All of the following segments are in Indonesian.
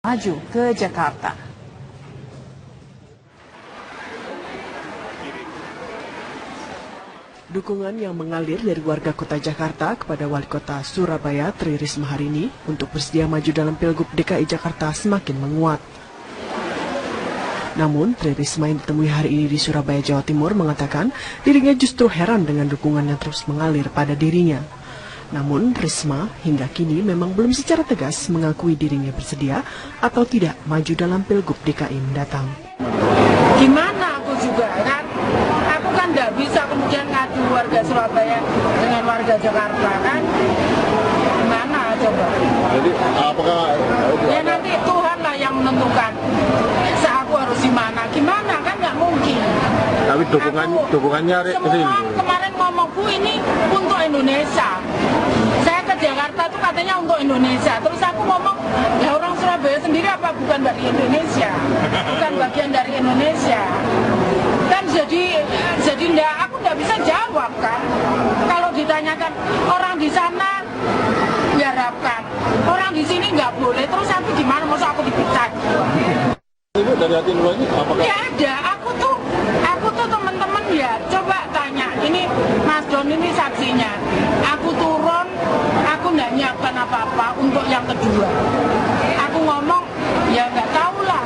maju ke Jakarta. Dukungan yang mengalir dari warga kota Jakarta kepada Wali Kota Surabaya Tri Risma hari ini untuk bersedia maju dalam Pilgub DKI Jakarta semakin menguat. Namun, Tri Risma yang ditemui hari ini di Surabaya, Jawa Timur mengatakan dirinya justru heran dengan dukungan yang terus mengalir pada dirinya. Namun, Risma hingga kini memang belum secara tegas mengakui dirinya bersedia atau tidak maju dalam Pilgub DKI mendatang. Gimana aku juga kan? Aku kan nggak bisa kemudian ngadu warga Surabaya dengan warga Jakarta kan? Gimana coba? Jadi apakah ya nanti Tuhan lah yang menentukan. Aku harus di mana? Gimana kan nggak mungkin. tapi dukungannya semua kemarin ngomong Bu ini untuk Indonesia. Saya ke Jakarta tuh katanya untuk Indonesia. Terus aku ngomong ya orang Surabaya sendiri apa bukan dari Indonesia? Bukan bagian dari Indonesia. Kan jadi aku nggak bisa jawab kan. Kalau ditanyakan orang di sana diharapkan, orang di sini nggak boleh. Terus aku gimana? Masa aku dipecat? Ibu dari hati nurani apakah? Ya ada, aku tuh teman-teman ya coba tanya. Ini Mas Don ini saksinya. Aku turun, aku nggak nyiapkan apa-apa untuk yang kedua. Aku ngomong ya nggak tahu lah.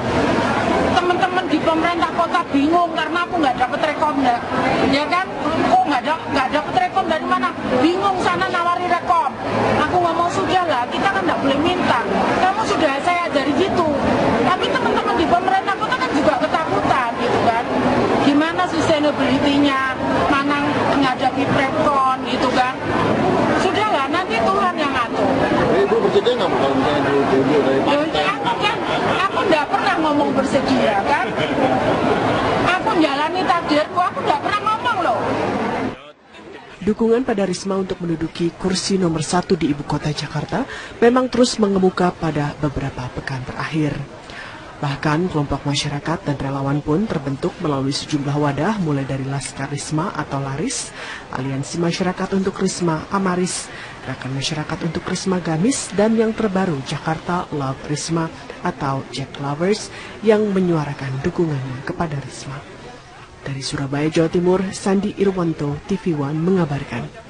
Teman-teman di pemerintah kota bingung karena aku nggak dapat rekom ya kan? Kok nggak dapat rekom dari mana? Bingung sana nawari rekom. Aku ngomong sudah lah, kita kan nggak boleh minta. Kamu sudah saya ajari gitu. Tapi teman-teman di pemerintah kota kan juga ketakutan gitu kan. Gimana sustainability-nya, mana menghadapi prepcon gitu kan. Sudah lah, nanti Tuhan yang ngatur. Ibu bersedia nggak Bu kalau misalnya ditunjuk dari partai? Aku nggak pernah ngomong bersedia kan. Aku jalani takdirku, aku nggak pernah ngomong loh. Dukungan pada Risma untuk menduduki kursi nomor 1 di ibu kota Jakarta memang terus mengemuka pada beberapa pekan terakhir. Bahkan kelompok masyarakat dan relawan pun terbentuk melalui sejumlah wadah mulai dari Laskar Risma atau Laris, Aliansi Masyarakat untuk Risma Amaris, Gerakan Masyarakat untuk Risma Gamis, dan yang terbaru Jakarta Love Risma atau Jack Lovers yang menyuarakan dukungannya kepada Risma. Dari Surabaya, Jawa Timur, Sandi Irwanto, TV One mengabarkan.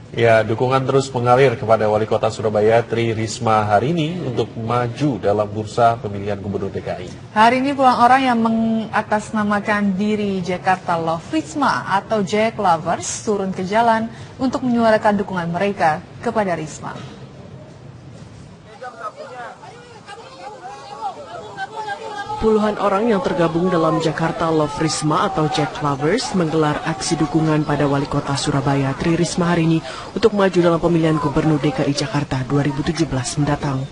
Ya, dukungan terus mengalir kepada Wali Kota Surabaya Tri Risma hari ini untuk maju dalam bursa pemilihan Gubernur DKI. Hari ini puluhan orang yang mengatasnamakan diri Jakarta Love Risma atau Jack Lovers turun ke jalan untuk menyuarakan dukungan mereka kepada Risma. Puluhan orang yang tergabung dalam Jakarta Love Risma atau Jack Lovers menggelar aksi dukungan pada Wali Kota Surabaya Tri Risma hari ini untuk maju dalam pemilihan Gubernur DKI Jakarta 2017 mendatang.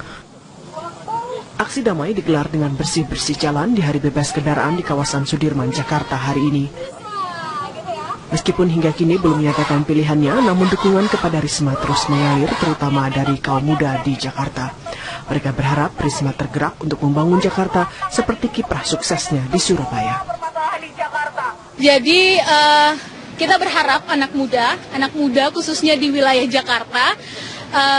Aksi damai digelar dengan bersih-bersih jalan di Hari Bebas Kendaraan di kawasan Sudirman, Jakarta hari ini. Meskipun hingga kini belum menyatakan pilihannya, namun dukungan kepada Risma terus mengalir terutama dari kaum muda di Jakarta. Mereka berharap Risma tergerak untuk membangun Jakarta seperti kiprah suksesnya di Surabaya. Jadi kita berharap anak muda khususnya di wilayah Jakarta,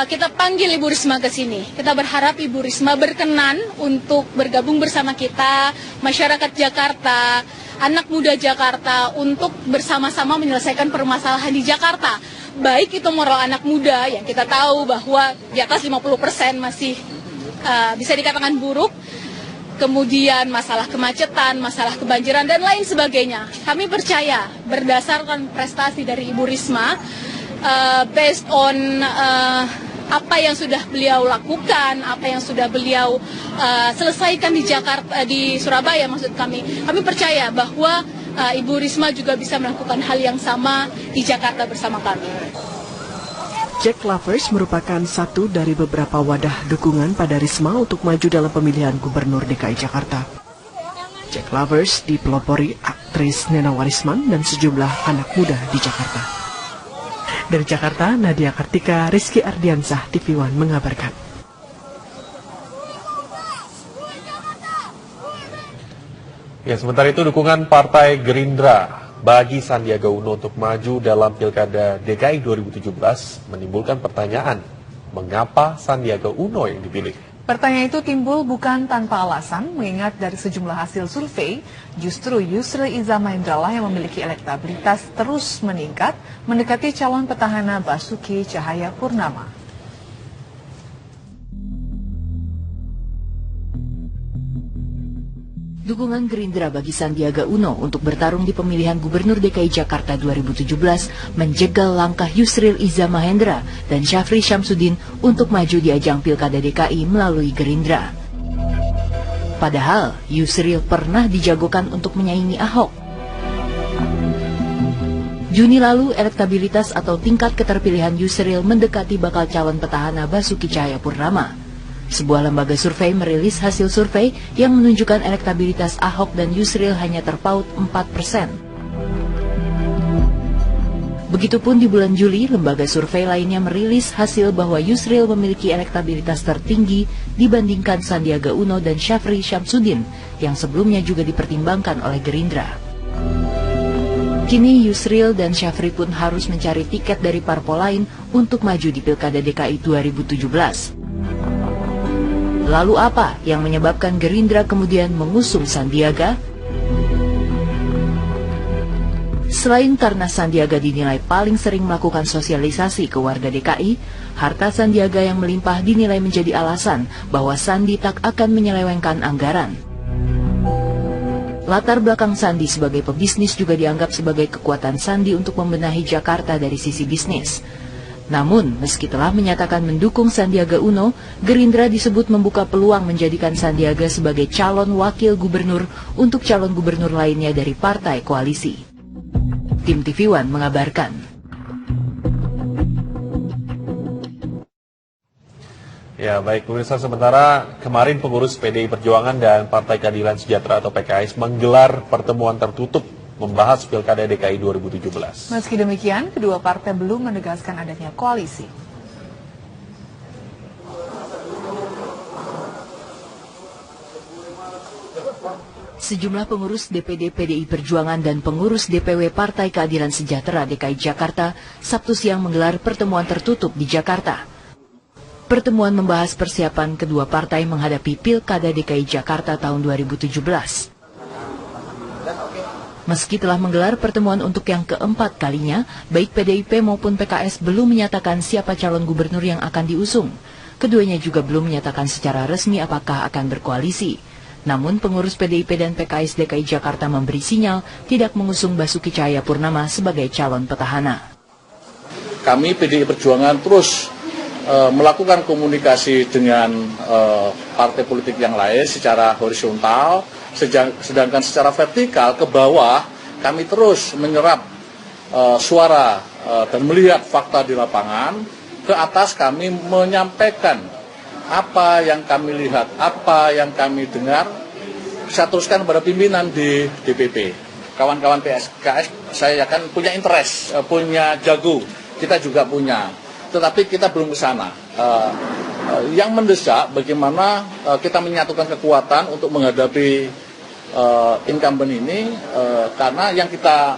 kita panggil Ibu Risma ke sini. Kita berharap Ibu Risma berkenan untuk bergabung bersama kita, masyarakat Jakarta, anak muda Jakarta, untuk bersama-sama menyelesaikan permasalahan di Jakarta. Baik itu moral anak muda yang kita tahu bahwa di atas 50% masih bisa dikatakan buruk, kemudian masalah kemacetan, masalah kebanjiran, dan lain sebagainya. Kami percaya berdasarkan prestasi dari Ibu Risma, based on apa yang sudah beliau lakukan, apa yang sudah beliau selesaikan di Jakarta, di Surabaya maksud kami percaya bahwa Ibu Risma juga bisa melakukan hal yang sama di Jakarta bersama kami. Jack Lovers merupakan satu dari beberapa wadah dukungan pada Risma untuk maju dalam pemilihan Gubernur DKI Jakarta. Jack Lovers dipelopori aktris Nena Warisman dan sejumlah anak muda di Jakarta. Dari Jakarta, Nadia Kartika, Rizky Ardiansah, TV One mengabarkan. Ya, sementara itu dukungan Partai Gerindra bagi Sandiaga Uno untuk maju dalam Pilkada DKI 2017 menimbulkan pertanyaan, mengapa Sandiaga Uno yang dipilih? Pertanyaan itu timbul bukan tanpa alasan, mengingat dari sejumlah hasil survei, justru Yusril Iza Mahendra lah yang memiliki elektabilitas terus meningkat, mendekati calon petahana Basuki Cahayapurnama. Dukungan Gerindra bagi Sandiaga Uno untuk bertarung di pemilihan Gubernur DKI Jakarta 2017 menjegal langkah Yusril Iza Mahendra dan Syafri Syamsuddin untuk maju di ajang Pilkada DKI melalui Gerindra. Padahal Yusril pernah dijagokan untuk menyaingi Ahok. Juni lalu, elektabilitas atau tingkat keterpilihan Yusril mendekati bakal calon petahana Basuki Cahayapurnama. Sebuah lembaga survei merilis hasil survei yang menunjukkan elektabilitas Ahok dan Yusril hanya terpaut 4%. Begitupun di bulan Juli, lembaga survei lainnya merilis hasil bahwa Yusril memiliki elektabilitas tertinggi dibandingkan Sandiaga Uno dan Syafri Syamsuddin yang sebelumnya juga dipertimbangkan oleh Gerindra. Kini Yusril dan Syafri pun harus mencari tiket dari parpol lain untuk maju di Pilkada DKI 2017. Lalu apa yang menyebabkan Gerindra kemudian mengusung Sandiaga? Selain karena Sandiaga dinilai paling sering melakukan sosialisasi ke warga DKI, harta Sandiaga yang melimpah dinilai menjadi alasan bahwa Sandi tak akan menyelewengkan anggaran. Latar belakang Sandi sebagai pebisnis juga dianggap sebagai kekuatan Sandi untuk membenahi Jakarta dari sisi bisnis. Namun, meski telah menyatakan mendukung Sandiaga Uno, Gerindra disebut membuka peluang menjadikan Sandiaga sebagai calon wakil gubernur untuk calon gubernur lainnya dari partai koalisi. Tim TV One mengabarkan. Ya, baik pemirsa, sementara kemarin pengurus PDI Perjuangan dan Partai Keadilan Sejahtera atau PKS menggelar pertemuan tertutup membahas Pilkada DKI 2017. Meski demikian, kedua partai belum menegaskan adanya koalisi. Sejumlah pengurus DPD PDI Perjuangan dan pengurus DPW Partai Keadilan Sejahtera DKI Jakarta Sabtu siang menggelar pertemuan tertutup di Jakarta. Pertemuan membahas persiapan kedua partai menghadapi Pilkada DKI Jakarta tahun 2017. Meski telah menggelar pertemuan untuk yang keempat kalinya, baik PDIP maupun PKS belum menyatakan siapa calon gubernur yang akan diusung. Keduanya juga belum menyatakan secara resmi apakah akan berkoalisi. Namun pengurus PDIP dan PKS DKI Jakarta memberi sinyal tidak mengusung Basuki Cahayapurnama sebagai calon petahana. Kami PDI Perjuangan terus melakukan komunikasi dengan partai politik yang lain secara horizontal, sedangkan secara vertikal ke bawah kami terus menyerap suara dan melihat fakta di lapangan. Ke atas kami menyampaikan apa yang kami lihat, apa yang kami dengar, saya teruskan kepada pimpinan di DPP. Kawan-kawan PKS saya kan punya interest, punya jago, kita juga punya, tetapi kita belum ke sana. Yang mendesak bagaimana kita menyatukan kekuatan untuk menghadapi incumbent ini, karena yang kita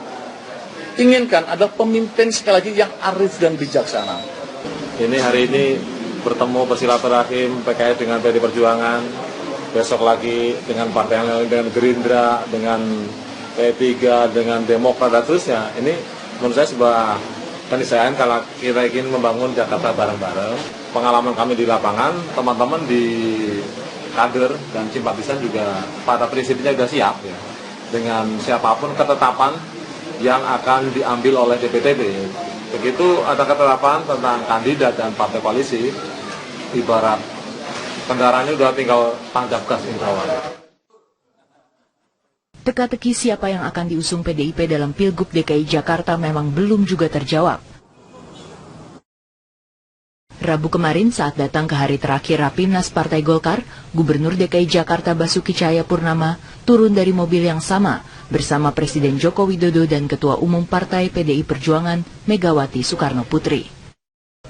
inginkan adalah pemimpin sekali lagi yang arif dan bijaksana. Ini hari ini bertemu bersilaturahim PKS dengan PDI Perjuangan, besok lagi dengan partai yang lain, dengan Gerindra, dengan P3, dengan Demokrat dan seterusnya. Ini menurut saya sebuah keniscayaan kalau kita ingin membangun Jakarta bareng-bareng. Pengalaman kami di lapangan, teman-teman di kader dan simpatisan juga pada prinsipnya sudah siap ya, dengan siapapun ketetapan yang akan diambil oleh DPTB. Begitu ada ketetapan tentang kandidat dan partai koalisi, ibarat kendaraannya sudah tinggal tancap gas insya Allah. Teka-teki siapa yang akan diusung PDIP dalam Pilgub DKI Jakarta memang belum juga terjawab. Rabu kemarin saat datang ke hari terakhir Rapimnas Partai Golkar, Gubernur DKI Jakarta Basuki Cahayapurnama turun dari mobil yang sama bersama Presiden Joko Widodo dan Ketua Umum Partai PDI Perjuangan Megawati Soekarno Putri.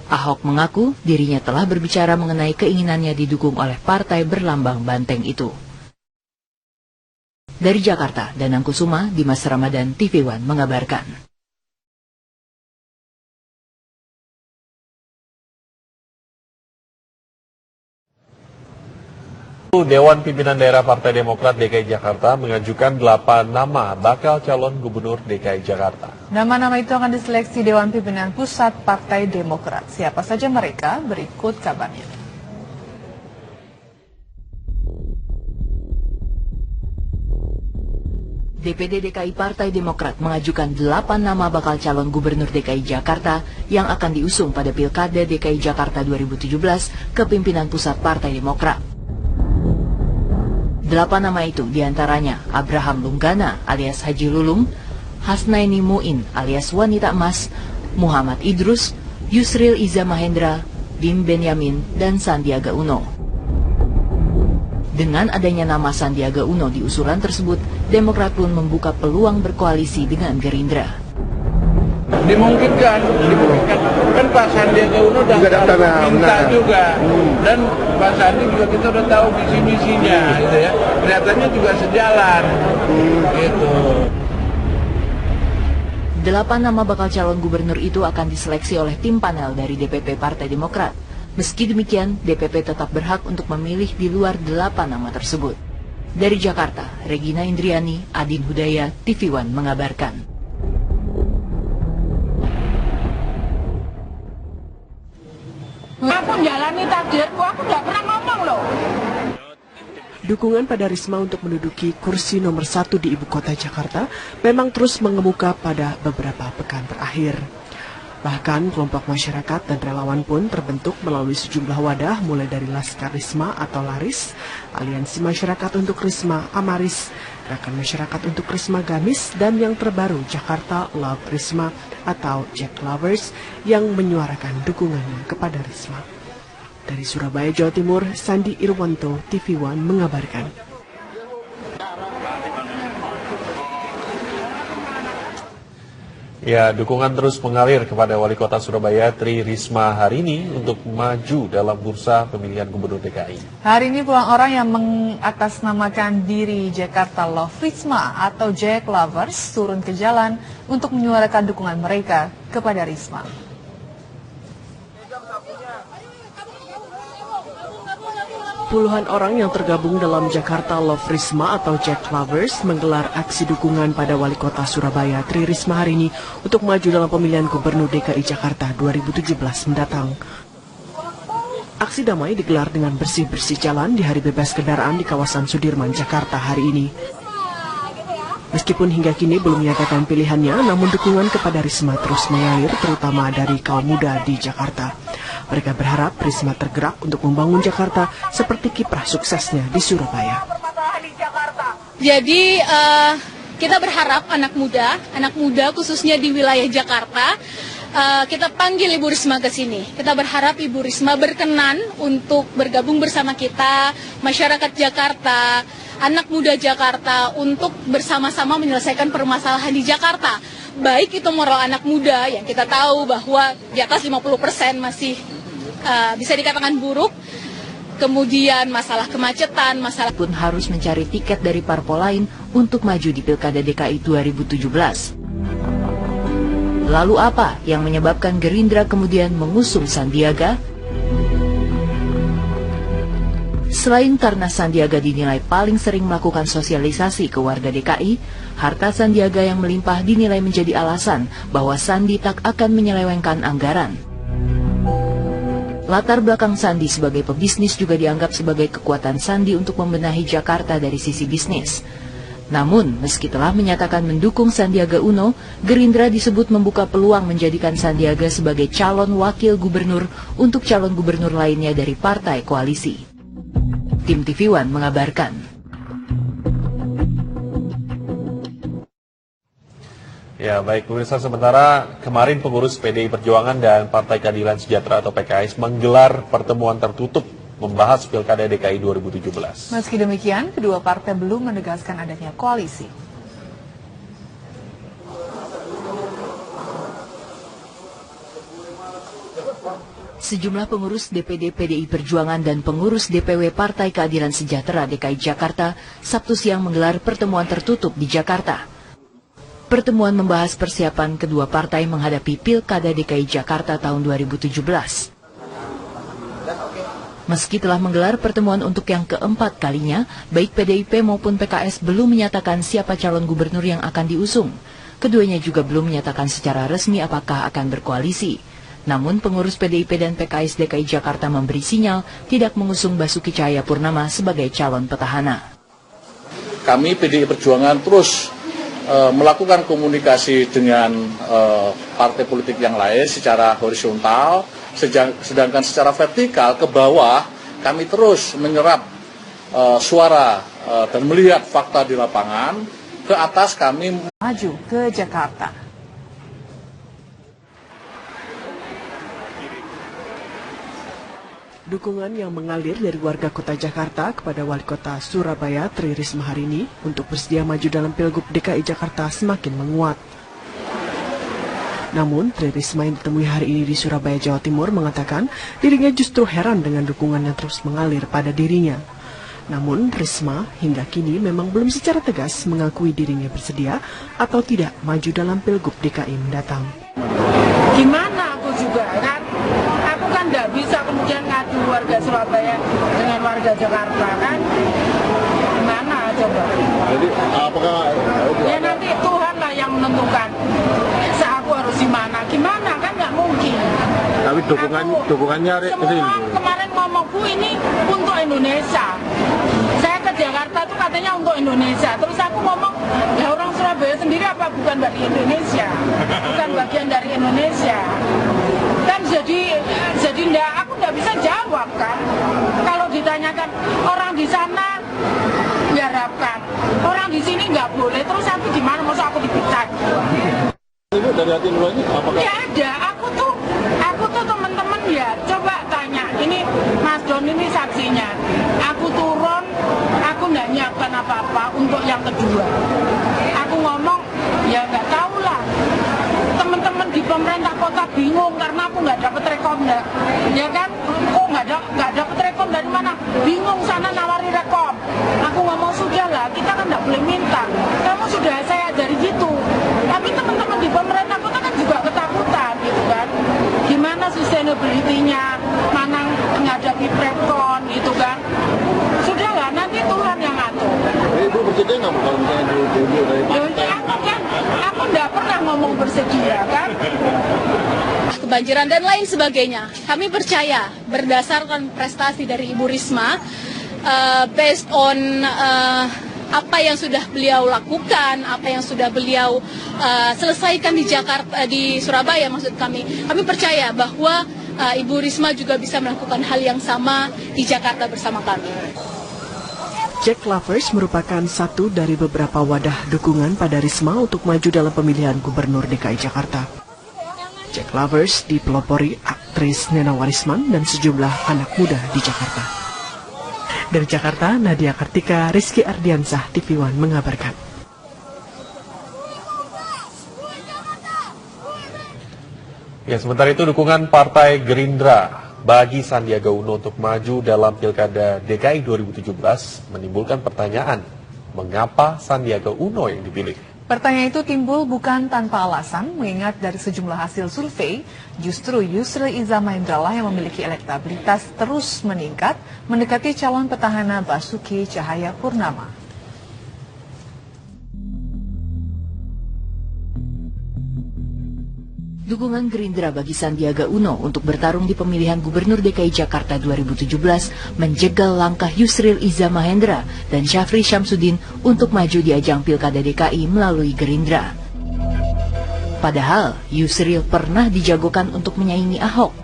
Ahok mengaku dirinya telah berbicara mengenai keinginannya didukung oleh partai berlambang banteng itu. Dari Jakarta, Danang Kusuma, Dimas Ramadan, TV One mengabarkan. Dewan Pimpinan Daerah Partai Demokrat DKI Jakarta mengajukan 8 nama bakal calon gubernur DKI Jakarta. Nama-nama itu akan diseleksi Dewan Pimpinan Pusat Partai Demokrat. Siapa saja mereka? Berikut kabarnya. DPD DKI Partai Demokrat mengajukan 8 nama bakal calon gubernur DKI Jakarta yang akan diusung pada Pilkada DKI Jakarta 2017 ke pimpinan pusat Partai Demokrat. 8 nama itu diantaranya Abraham Lunggana alias Haji Lulung, Hasnaini Muin alias Wanita Emas, Muhammad Idrus, Yusril Iza Mahendra, Dim Benyamin, dan Sandiaga Uno. Dengan adanya nama Sandiaga Uno di usulan tersebut, Demokrat pun membuka peluang berkoalisi dengan Gerindra. Dimungkinkan. Kan Pak Sandiaga Uno udah minta juga. Dan Pak Sandi juga kita udah tahu visi-misinya, gitu ya. Kelihatannya juga sejalan, gitu. 8 nama bakal calon gubernur itu akan diseleksi oleh tim panel dari DPP Partai Demokrat. Meski demikian, DPP tetap berhak untuk memilih di luar 8 nama tersebut. Dari Jakarta, Regina Indriani, Adin Hudaya, TV One mengabarkan. Aku jalani takdirku, aku nggak pernah ngomong loh. Dukungan pada Risma untuk menduduki kursi nomor 1 di ibu kota Jakarta memang terus mengemuka pada beberapa pekan terakhir. Bahkan kelompok masyarakat dan relawan pun terbentuk melalui sejumlah wadah mulai dari Laskar Risma atau Laris, Aliansi Masyarakat untuk Risma Amaris, Gerakan Masyarakat untuk Risma Gamis, dan yang terbaru Jakarta Love Risma atau Jack Lovers yang menyuarakan dukungannya kepada Risma. Dari Surabaya, Jawa Timur, Sandi Irwanto, TV One mengabarkan. Ya, dukungan terus mengalir kepada Wali Kota Surabaya Tri Risma hari ini untuk maju dalam bursa pemilihan Gubernur DKI. Hari ini puluhan orang yang mengatasnamakan diri Jakarta Love Risma atau Jack Lovers turun ke jalan untuk menyuarakan dukungan mereka kepada Risma. Puluhan orang yang tergabung dalam Jakarta Love Risma atau Jack Lovers menggelar aksi dukungan pada Wali Kota Surabaya Tri Risma hari ini untuk maju dalam pemilihan Gubernur DKI Jakarta 2017 mendatang. Aksi damai digelar dengan bersih-bersih jalan di Hari Bebas Kendaraan di kawasan Sudirman, Jakarta hari ini. Meskipun hingga kini belum menyatakan pilihannya, namun dukungan kepada Risma terus mengalir terutama dari kaum muda di Jakarta. Mereka berharap Risma tergerak untuk membangun Jakarta seperti kiprah suksesnya di Surabaya. Jadi kita berharap anak muda khususnya di wilayah Jakarta, kita panggil Ibu Risma ke sini. Kita berharap Ibu Risma berkenan untuk bergabung bersama kita, masyarakat Jakarta, anak muda Jakarta, untuk bersama-sama menyelesaikan permasalahan di Jakarta. Baik itu moral anak muda yang kita tahu bahwa di atas 50% masih bisa dikatakan buruk, kemudian masalah kemacetan, masalah pun harus mencari tiket dari parpol lain untuk maju di Pilkada DKI 2017. Lalu apa yang menyebabkan Gerindra kemudian mengusung Sandiaga? Selain karena Sandiaga dinilai paling sering melakukan sosialisasi ke warga DKI, harta Sandiaga yang melimpah dinilai menjadi alasan bahwa Sandi tak akan menyelewengkan anggaran. Latar belakang Sandi sebagai pebisnis juga dianggap sebagai kekuatan Sandi untuk membenahi Jakarta dari sisi bisnis. Namun, meski telah menyatakan mendukung Sandiaga Uno, Gerindra disebut membuka peluang menjadikan Sandiaga sebagai calon wakil gubernur untuk calon gubernur lainnya dari partai koalisi. Tim TV One mengabarkan. Ya, baik pemirsa, sementara kemarin pengurus PDI Perjuangan dan Partai Keadilan Sejahtera atau PKS menggelar pertemuan tertutup membahas Pilkada DKI 2017. Meski demikian, kedua partai belum menegaskan adanya koalisi. Sejumlah pengurus DPD PDI Perjuangan dan pengurus DPW Partai Keadilan Sejahtera DKI Jakarta Sabtu siang menggelar pertemuan tertutup di Jakarta. Pertemuan membahas persiapan kedua partai menghadapi Pilkada DKI Jakarta tahun 2017. Meski telah menggelar pertemuan untuk yang keempat kalinya, baik PDIP maupun PKS belum menyatakan siapa calon gubernur yang akan diusung. Keduanya juga belum menyatakan secara resmi apakah akan berkoalisi. Namun pengurus PDIP dan PKS DKI Jakarta memberi sinyal tidak mengusung Basuki Cahayapurnama sebagai calon petahana. Kami PDI Perjuangan terus melakukan komunikasi dengan partai politik yang lain secara horizontal, sedangkan secara vertikal ke bawah kami terus menyerap suara dan melihat fakta di lapangan. Ke atas kami maju ke Jakarta. Dukungan yang mengalir dari warga kota Jakarta kepada wali kota Surabaya Tri Risma hari ini untuk bersedia maju dalam Pilgub DKI Jakarta semakin menguat. Namun, Tri Risma yang ditemui hari ini di Surabaya, Jawa Timur mengatakan dirinya justru heran dengan dukungan yang terus mengalir pada dirinya. Namun, Risma hingga kini memang belum secara tegas mengakui dirinya bersedia atau tidak maju dalam Pilgub DKI mendatang. Gimana aku juga kan? Aku kan nggak bisa kemudian ngadu warga Surabaya dengan warga Jakarta kan? Gimana coba? Jadi apakah Ya nanti Tuhan lah yang menentukan. Aku harus di mana? Gimana kan nggak mungkin. tapi dukungannya Semua kemarin ngomong Bu ini untuk Indonesia. Saya ke Jakarta tuh katanya untuk Indonesia. Terus aku ngomong, ya orang Surabaya sendiri apa bukan dari Indonesia? Bukan bagian dari Indonesia. Kan jadi aku nggak bisa jawab kan. Kalau ditanyakan orang di sana diharapkan, orang di sini nggak boleh. Terus aku gimana? Masa aku dipecat? Ibu dari hati nurani apakah? Ya ada, aku tuh teman-teman ya coba tanya. Ini Mas Don ini saksinya. Aku turun, aku nggak nyiapkan apa-apa untuk yang kedua. Aku ngomong, ya nggak tahu lah. Teman-teman di pemerintah kota bingung karena aku nggak dapat rekom, ya kan? Kok nggak dapat rekom dari mana? Bingung sana nawari rekom. Aku ngomong sudahlah, kita kan nggak boleh minta. Kamu sudah saya ajari gitu. Tapi teman-teman di pemerintah kota kan juga ketakutan gitu kan. Gimana sustainability-nya, mana menghadapi prepcon gitu kan. Sudahlah, nanti Tuhan yang ngatur. Ibu bersedia nggak kalau misalnya diunjuk dari partai? Aku nggak pernah ngomong bersedia kan. Kebanjiran dan lain sebagainya. Kami percaya berdasarkan prestasi dari Ibu Risma, based on apa yang sudah beliau lakukan, apa yang sudah beliau selesaikan di Jakarta, di Surabaya maksud kami percaya bahwa Ibu Risma juga bisa melakukan hal yang sama di Jakarta bersama kami. Jack Lovers merupakan satu dari beberapa wadah dukungan pada Risma untuk maju dalam pemilihan Gubernur DKI Jakarta. Jack Lovers dipelopori aktris Nena Warisman dan sejumlah anak muda di Jakarta. Dari Jakarta, Nadia Kartika, Rizky Ardiansah, TV One mengabarkan. Ya, sementara itu dukungan Partai Gerindra bagi Sandiaga Uno untuk maju dalam Pilkada DKI 2017 menimbulkan pertanyaan, mengapa Sandiaga Uno yang dipilih? Pertanyaan itu timbul bukan tanpa alasan, mengingat dari sejumlah hasil survei, justru Yusril Iza Mahendra lah yang memiliki elektabilitas terus meningkat, mendekati calon petahana Basuki Cahayapurnama. Dukungan Gerindra bagi Sandiaga Uno untuk bertarung di pemilihan Gubernur DKI Jakarta 2017 menjegal langkah Yusril Iza Mahendra dan Syafri Syamsuddin untuk maju di ajang Pilkada DKI melalui Gerindra. Padahal Yusril pernah dijagokan untuk menyaingi Ahok.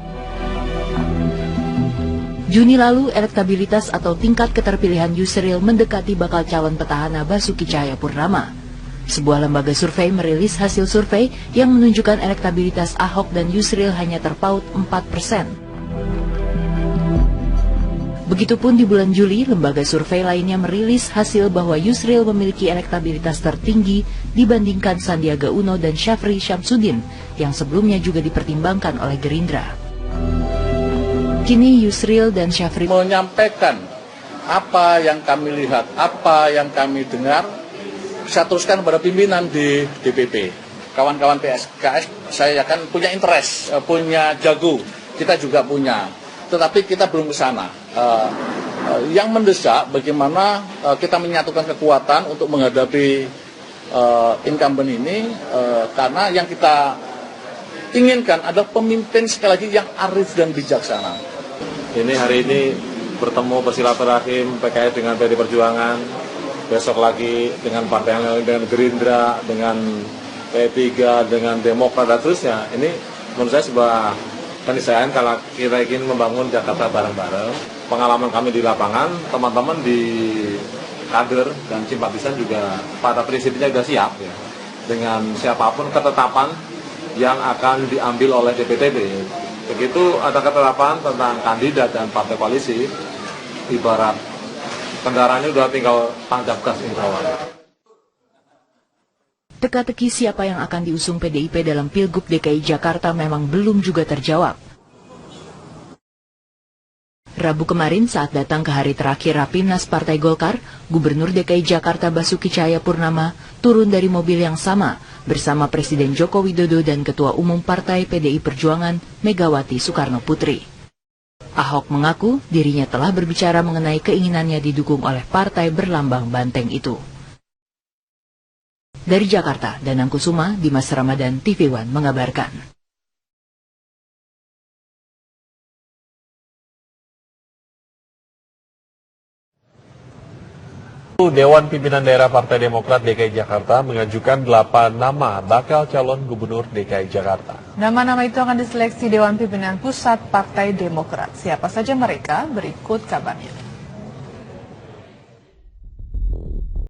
Juni lalu, elektabilitas atau tingkat keterpilihan Yusril mendekati bakal calon petahana Basuki Cahayapurnama. Sebuah lembaga survei merilis hasil survei yang menunjukkan elektabilitas Ahok dan Yusril hanya terpaut 4%. Begitupun di bulan Juli, lembaga survei lainnya merilis hasil bahwa Yusril memiliki elektabilitas tertinggi dibandingkan Sandiaga Uno dan Syafri Syamsuddin yang sebelumnya juga dipertimbangkan oleh Gerindra. Kini Yusril dan Syafri menyampaikan apa yang kami lihat, apa yang kami dengar, saya teruskan kepada pimpinan di DPP. Kawan-kawan PSKS saya akan punya interest, punya jago, kita juga punya. Tetapi kita belum ke sana. Yang mendesak bagaimana kita menyatukan kekuatan untuk menghadapi incumbent ini, karena yang kita inginkan adalah pemimpin sekali lagi yang arif dan bijaksana. Ini hari ini bertemu bersilaturahim PKS dengan PD Perjuangan, besok lagi dengan partai yang lain, dengan Gerindra, dengan P3, dengan Demokrat dan seterusnya. Ini menurut saya sebuah keniscayaan kalau kita ingin membangun Jakarta bareng-bareng. Pengalaman kami di lapangan, teman-teman di kader dan simpatisan juga pada prinsipnya sudah siap ya, dengan siapapun ketetapan yang akan diambil oleh DPTB. Begitu ada ketetapan tentang kandidat dan partai koalisi, ibarat kendaraannya udah tinggal tancap gas insya Allah. Teka-teki siapa yang akan diusung PDIP dalam Pilgub DKI Jakarta memang belum juga terjawab. Rabu kemarin saat datang ke hari terakhir Rapimnas Partai Golkar, Gubernur DKI Jakarta Basuki Cahayapurnama turun dari mobil yang sama bersama Presiden Joko Widodo dan Ketua Umum Partai PDI Perjuangan Megawati Soekarno Putri. Ahok mengaku dirinya telah berbicara mengenai keinginannya didukung oleh partai berlambang banteng itu. Dari Jakarta, Danang Kusuma, Dimas Ramadan, TV One mengabarkan. Dewan Pimpinan Daerah Partai Demokrat DKI Jakarta mengajukan 8 nama bakal calon gubernur DKI Jakarta. Nama-nama itu akan diseleksi Dewan Pimpinan Pusat Partai Demokrat. Siapa saja mereka? Berikut kabarnya.